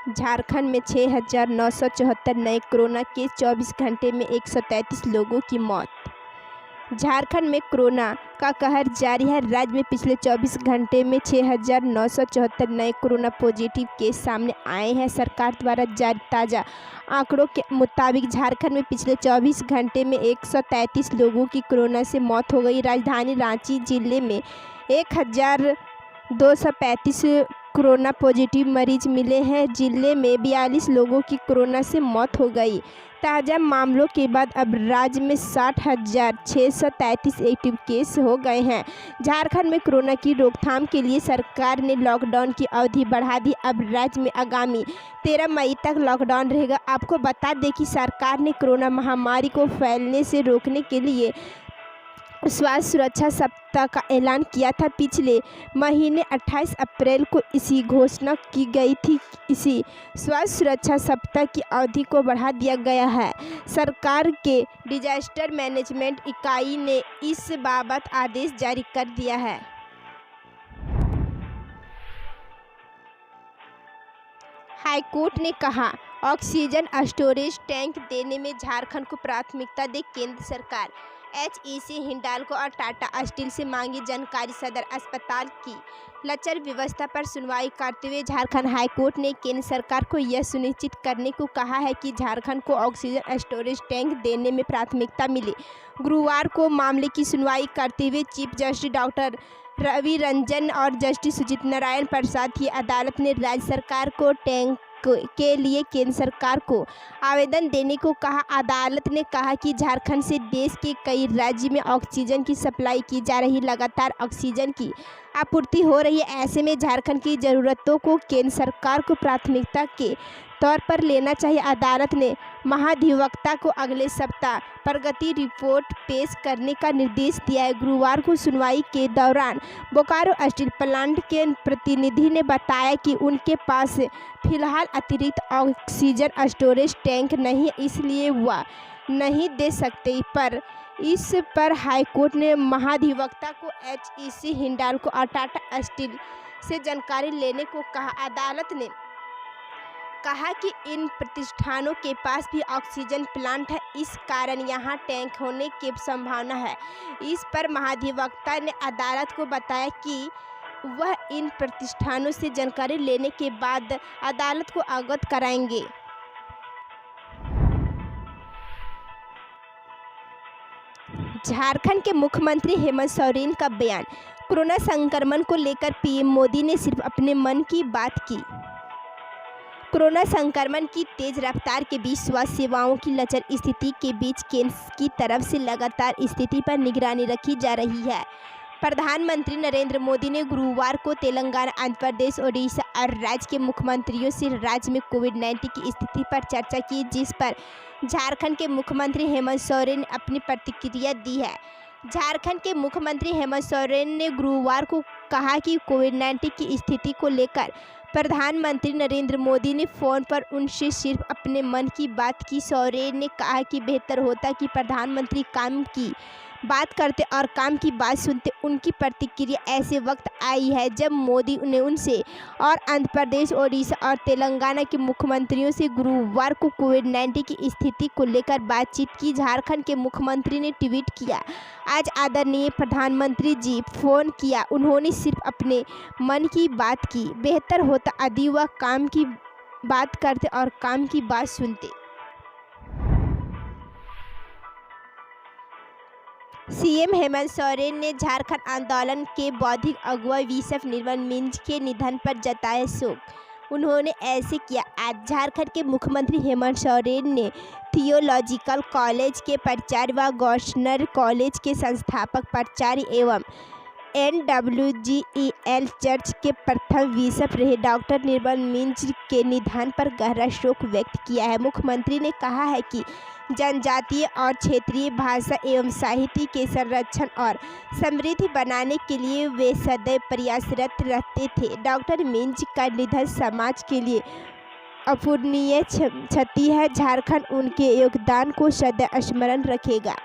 झारखंड में 6,974 नए corona case, 24 घंटे में 133 लोगों की मौत। झारखंड में कोरोना का कहर जारी है। राज्य में पिछले 24 घंटे में 6,974 नए कोरोना पॉजिटिव केस सामने आए हैं। सरकार द्वारा जारी ताज़ा आंकड़ों के मुताबिक झारखंड में पिछले 24 घंटे में 133 लोगों की कोरोना से मौत हो गई। राजधानी रांची जिले में 1,235 कोरोना पॉजिटिव मरीज मिले हैं। जिले में 42 लोगों की कोरोना से मौत हो गई। ताज़ा मामलों के बाद अब राज्य में 60,633 एक्टिव केस हो गए हैं। झारखंड में कोरोना की रोकथाम के लिए सरकार ने लॉकडाउन की अवधि बढ़ा दी। अब राज्य में आगामी 13 मई तक लॉकडाउन रहेगा। आपको बता दें कि सरकार ने कोरोना महामारी को फैलने से रोकने के लिए स्वास्थ्य सुरक्षा सप्ताह का ऐलान किया था। पिछले महीने 28 अप्रैल को इसी घोषणा की गई थी। इसी स्वास्थ्य सुरक्षा सप्ताह की अवधि को बढ़ा दिया गया है। सरकार के डिजास्टर मैनेजमेंट इकाई ने इस बाबत आदेश जारी कर दिया है। हाईकोर्ट ने कहा, ऑक्सीजन स्टोरेज टैंक देने में झारखंड को प्राथमिकता दे केंद्र सरकार। HEC हिंडाल्को और टाटा स्टील से मांगी जानकारी। सदर अस्पताल की लचर व्यवस्था पर सुनवाई करते हुए झारखंड हाईकोर्ट ने केंद्र सरकार को यह सुनिश्चित करने को कहा है कि झारखंड को ऑक्सीजन स्टोरेज टैंक देने में प्राथमिकता मिले। गुरुवार को मामले की सुनवाई करते हुए chief justice doctor Ravi Ranjan और जस्टिस सुजीत नारायण प्रसाद की अदालत ने राज्य सरकार को टैंक के लिए केंद्र सरकार को आवेदन देने को कहा। अदालत ने कहा कि झारखंड से देश के कई राज्य में ऑक्सीजन की सप्लाई की जा रही, लगातार ऑक्सीजन की आपूर्ति हो रही है। ऐसे में झारखंड की ज़रूरतों को केंद्र सरकार को प्राथमिकता के तौर पर लेना चाहिए। अदालत ने महाधिवक्ता को अगले सप्ताह प्रगति रिपोर्ट पेश करने का निर्देश दिया है। गुरुवार को सुनवाई के दौरान बोकारो स्टील प्लांट के प्रतिनिधि ने बताया कि उनके पास फिलहाल अतिरिक्त ऑक्सीजन स्टोरेज टैंक नहीं है, इसलिए वह नहीं दे सकते। पर इस पर हाईकोर्ट ने महाधिवक्ता को HEC हिंडाल्को और टाटा स्टील से जानकारी लेने को कहा। अदालत ने कहा कि इन प्रतिष्ठानों के पास भी ऑक्सीजन प्लांट है, इस कारण यहां टैंक होने की संभावना है। इस पर महाधिवक्ता ने अदालत को बताया कि वह इन प्रतिष्ठानों से जानकारी लेने के बाद अदालत को अवगत कराएंगे। झारखंड के मुख्यमंत्री हेमंत सोरेन का बयान। कोरोना संक्रमण को लेकर पीएम मोदी ने सिर्फ अपने मन की बात की। कोरोना संक्रमण की तेज रफ्तार के बीच स्वास्थ्य सेवाओं की लचर स्थिति के बीच केंद्र की तरफ से लगातार स्थिति पर निगरानी रखी जा रही है। प्रधानमंत्री नरेंद्र मोदी ने गुरुवार को तेलंगाना, आंध्र प्रदेश, ओडिशा और राज्य के मुख्यमंत्रियों से राज्य में कोविड-19 की स्थिति पर चर्चा की, जिस पर झारखंड के मुख्यमंत्री हेमंत सोरेन ने अपनी प्रतिक्रिया दी है। झारखंड के मुख्यमंत्री हेमंत सोरेन ने गुरुवार को कहा कि कोविड-19 की स्थिति को लेकर प्रधानमंत्री नरेंद्र मोदी ने फ़ोन पर उनसे सिर्फ अपने मन की बात की। सोरेन ने कहा कि बेहतर होता कि प्रधानमंत्री काम की बात करते और काम की बात सुनते। उनकी प्रतिक्रिया ऐसे वक्त आई है जब मोदी ने उनसे और आंध्र प्रदेश, ओडिशा और तेलंगाना के मुख्यमंत्रियों से गुरुवार को कोविड-19 की स्थिति को लेकर बातचीत की। झारखंड के मुख्यमंत्री ने ट्वीट किया, आज आदरणीय प्रधानमंत्री जी फ़ोन किया, उन्होंने सिर्फ अपने मन की बात की। बेहतर होता यदि वह काम की बात करते और काम की बात सुनते। सीएम हेमंत सोरेन ने झारखंड आंदोलन के बौद्धिक अगुवा बिशप निर्मल मिंज के निधन पर जताया शोक। उन्होंने ऐसे किया। आज झारखंड के मुख्यमंत्री हेमंत सोरेन ने थियोलॉजिकल कॉलेज के प्राचार्य व गवर्नर कॉलेज के संस्थापक प्राचार्य एवं NWGEL चर्च के प्रथम बिशप रहे डॉक्टर निर्मल मिंज के निधन पर गहरा शोक व्यक्त किया है। मुख्यमंत्री ने कहा है कि जनजातीय और क्षेत्रीय भाषा एवं साहित्य के संरक्षण और समृद्धि बनाने के लिए वे सदैव प्रयासरत रहते थे। डॉक्टर मिंज का निधन समाज के लिए अपूरणीय क्षति है। झारखंड उनके योगदान को सदैव स्मरण रखेगा।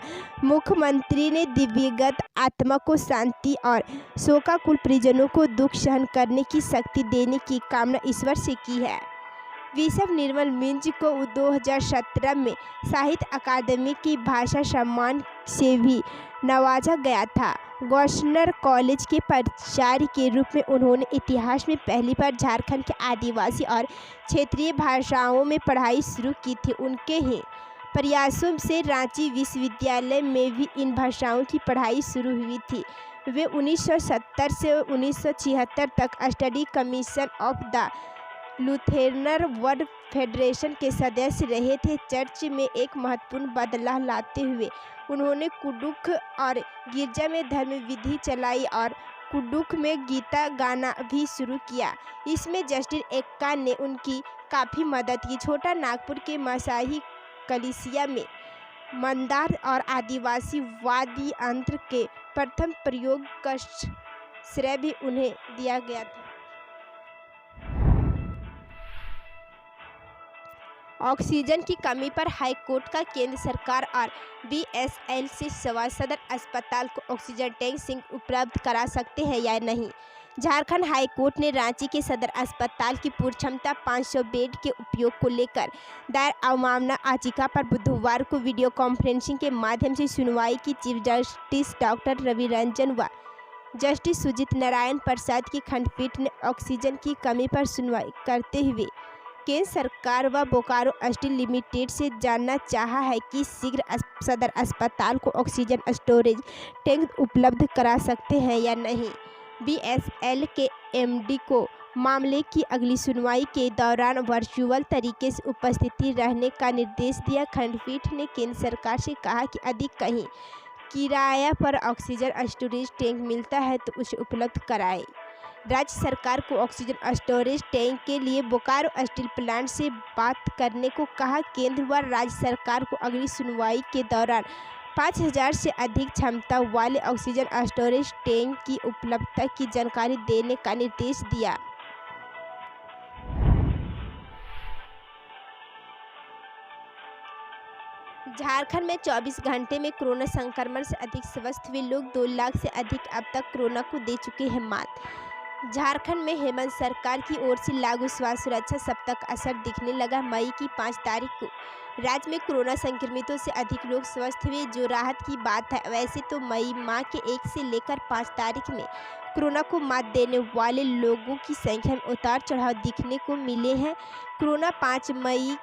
मुख्यमंत्री ने दिवंगत आत्मा को शांति और शोकाकुल परिजनों को दुख सहन करने की शक्ति देने की कामना ईश्वर से की है। विश्व निर्मल मिंज को 2017 में साहित्य अकादमी की भाषा सम्मान से भी नवाजा गया था। गवर्नर कॉलेज के प्राचार्य के रूप में उन्होंने इतिहास में पहली बार झारखंड के आदिवासी और क्षेत्रीय भाषाओं में पढ़ाई शुरू की थी। उनके ही प्रयासों से रांची विश्वविद्यालय में भी इन भाषाओं की पढ़ाई शुरू हुई थी। वे 1970 से 1976 तक study commission of the Lutheran world federation के सदस्य रहे थे। चर्च में एक महत्वपूर्ण बदलाव लाते हुए उन्होंने कुडुख और गिरजा में धर्म विधि चलाई और कुडुख में गीता गाना भी शुरू किया। इसमें जस्टिस एक्का ने उनकी काफ़ी मदद की। छोटा नागपुर के मसाही कलिसिया में मंदार और आदिवासी वाद्य यंत्र के प्रथम प्रयोग का श्रेय भी उन्हें दिया गया था। ऑक्सीजन की कमी पर हाई कोर्ट का केंद्र सरकार और बीएसएल से सवाल, सदर अस्पताल को ऑक्सीजन टैंक सिंक उपलब्ध करा सकते हैं या नहीं। झारखंड हाई कोर्ट ने रांची के सदर अस्पताल की पूर्ण क्षमता 500 बेड के उपयोग को लेकर दायर अवमानना याचिका पर बुधवार को वीडियो कॉन्फ्रेंसिंग के माध्यम से सुनवाई की। Chief justice doctor Ravi Ranjan व जस्टिस सुजीत नारायण प्रसाद की खंडपीठ ने ऑक्सीजन की कमी पर सुनवाई करते हुए केंद्र सरकार व बोकारो स्टील लिमिटेड से जानना चाहा है कि शीघ्र सदर अस्पताल को ऑक्सीजन स्टोरेज टैंक उपलब्ध करा सकते हैं या नहीं। बीएसएल के एमडी को मामले की अगली सुनवाई के दौरान वर्चुअल तरीके से उपस्थिति रहने का निर्देश दिया। खंडपीठ ने केंद्र सरकार से कहा कि यदि कहीं किराया पर ऑक्सीजन स्टोरेज टैंक मिलता है तो उसे उपलब्ध कराए। राज्य सरकार को ऑक्सीजन स्टोरेज टैंक के लिए बोकारो स्टील प्लांट से बात करने को कहा। केंद्र व राज्य सरकार को अगली सुनवाई के दौरान 5000 से अधिक क्षमता वाले ऑक्सीजन स्टोरेज टैंक की उपलब्धता की जानकारी देने का निर्देश दिया। झारखंड में 24 घंटे में कोरोना संक्रमण से अधिक स्वस्थ हुए लोग 2 लाख से अधिक अब तक कोरोना को दे चुके हैं मात। झारखंड में हेमंत सरकार की ओर से लागू स्वास्थ्य सुरक्षा सप्ताह का असर दिखने लगा। मई की 5 तारीख को राज्य में कोरोना संक्रमितों से अधिक लोग स्वस्थ हुए, जो राहत की बात है। वैसे तो मई माह के 1 से लेकर 5 तारीख में कोरोना को मात देने वाले लोगों की संख्या में उतार चढ़ाव दिखने को मिले हैं। कोरोना 5 मई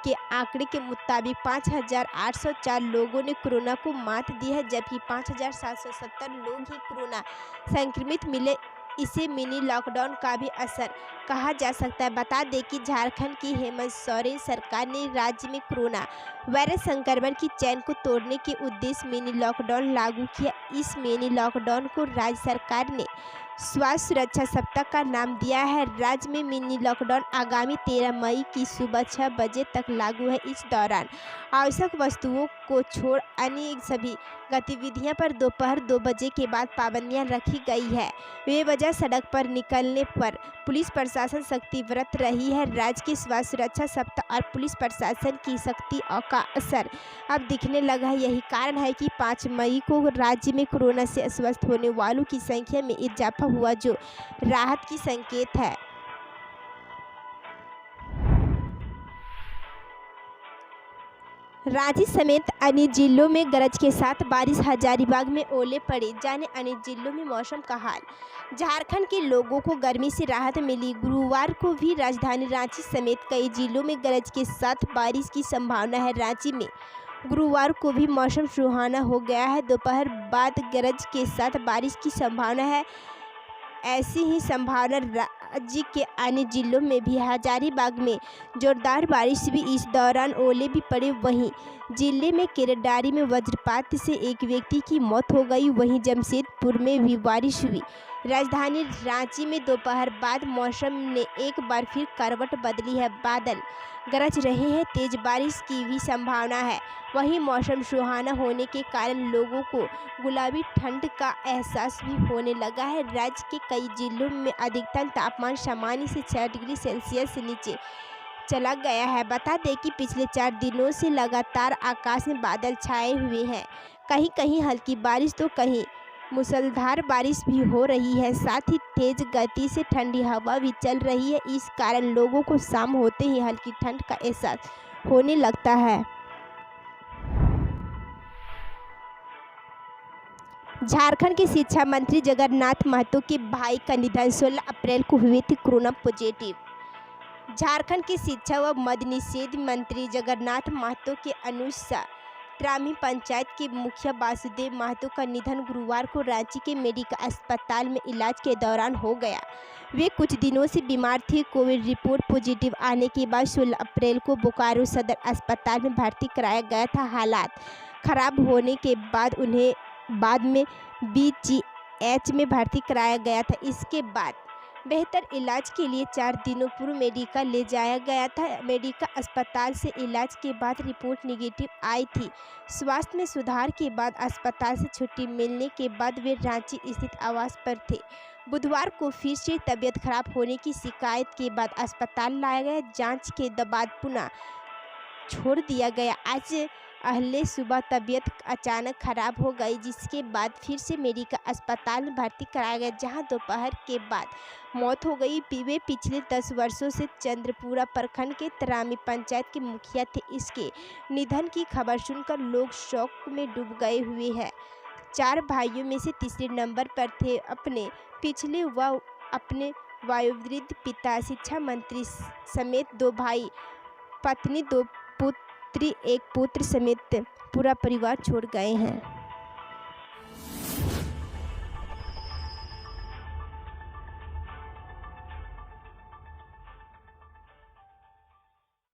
के आंकड़े के मुताबिक 5804 लोगों ने कोरोना को मात दी है, जबकि 5770 लोग ही कोरोना संक्रमित मिले। इसे मिनी लॉकडाउन का भी असर कहा जा सकता है। बता दें कि झारखंड की हेमंत सोरेन सरकार ने राज्य में कोरोना वायरस संक्रमण की चेन को तोड़ने के उद्देश्य मिनी लॉकडाउन लागू किया। इस मिनी लॉकडाउन को राज्य सरकार ने स्वास्थ्य सुरक्षा सप्ताह का नाम दिया है। राज्य में मिनी लॉकडाउन आगामी 13 मई की सुबह 6 बजे तक लागू है। इस दौरान आवश्यक वस्तुओं को छोड़ अन्य सभी गतिविधियां पर दोपहर 2 बजे के बाद पाबंदियां रखी गई है। बेवजह सड़क पर निकलने पर पुलिस प्रशासन सख्ती बरत रही है। राज्य के स्वास्थ्य सुरक्षा सप्ताह और पुलिस प्रशासन की सख्ती का असर अब दिखने लगा है। यही कारण है कि 5 मई को राज्य में कोरोना से स्वस्थ होने वालों की संख्या में इजाफा हुआ, जो राहत की संकेत है। रांची समेत अन्य जिलों में गरज के साथ बारिश, हजारीबाग में ओले पड़े। जाने अन्य जिलों में मौसम का हाल। झारखंड के लोगों को गर्मी से राहत मिली। गुरुवार को भी राजधानी रांची समेत कई जिलों में गरज के साथ बारिश की संभावना है। रांची में गुरुवार को भी मौसम सुहाना हो गया है। दोपहर बाद गरज के साथ बारिश की संभावना है। ऐसी ही संभावना राज्य के अन्य जिलों में भी। हजारीबाग में जोरदार बारिश हुई, इस दौरान ओले भी पड़े। वहीं जिले में केरडारी में वज्रपात से एक व्यक्ति की मौत हो गई। वहीं जमशेदपुर में भी बारिश हुई। राजधानी रांची में दोपहर बाद मौसम ने एक बार फिर करवट बदली है। बादल गरज रहे हैं, तेज बारिश की भी संभावना है। वहीं मौसम सुहाना होने के कारण लोगों को गुलाबी ठंड का एहसास भी होने लगा है। राज्य के कई जिलों में अधिकतम तापमान सामान्य से 6 डिग्री सेल्सियस से नीचे चला गया है। बता दें कि पिछले 4 दिनों से लगातार आकाश में बादल छाए हुए हैं। कहीं कहीं हल्की बारिश तो कहीं मूसलाधार बारिश भी हो रही है, साथ ही तेज गति से ठंडी हवा भी चल रही है। इस कारण लोगों को शाम होते ही हल्की ठंड का एहसास होने लगता है। झारखंड के शिक्षा मंत्री जगन्नाथ महतो के भाई का निधन 16 अप्रैल को हुए थे कोरोना पॉजिटिव। झारखंड के शिक्षा व मद्य निषेध मंत्री जगन्नाथ महतो के अनुसार ग्रामीण पंचायत के मुखिया वासुदेव महतो का निधन गुरुवार को रांची के मेडिकल अस्पताल में इलाज के दौरान हो गया। वे कुछ दिनों से बीमार थे। कोविड रिपोर्ट पॉजिटिव आने के बाद 16 अप्रैल को बोकारो सदर अस्पताल में भर्ती कराया गया था। हालात खराब होने के बाद उन्हें बाद में BGH में भर्ती कराया गया था। इसके बाद बेहतर इलाज के लिए 4 दिनों पूर्व मेडिकल ले जाया गया था। मेडिकल अस्पताल से इलाज के बाद रिपोर्ट नेगेटिव आई थी। स्वास्थ्य में सुधार के बाद अस्पताल से छुट्टी मिलने के बाद वे रांची स्थित आवास पर थे। बुधवार को फिर से तबीयत खराब होने की शिकायत के बाद अस्पताल लाया गया। जांच के बाद पुनः छोड़ दिया गया। आज अगले सुबह तबीयत अचानक खराब हो गई, जिसके बाद फिर से मेडिकल अस्पताल में भर्ती कराया गया, जहां दोपहर के बाद मौत हो गई। वे पिछले 10 वर्षों से चंद्रपुरा प्रखंड के तरामी पंचायत के मुखिया थे। इसके निधन की खबर सुनकर लोग शोक में डूब गए हुए हैं। 4 भाइयों में से तीसरे नंबर पर थे। अपने पिछले व अपने वयोवृद्ध पिता, शिक्षा मंत्री समेत 2 भाई, पत्नी, 2 पुत्री, 1 पुत्र समेत पूरा परिवार छोड़ गए हैं।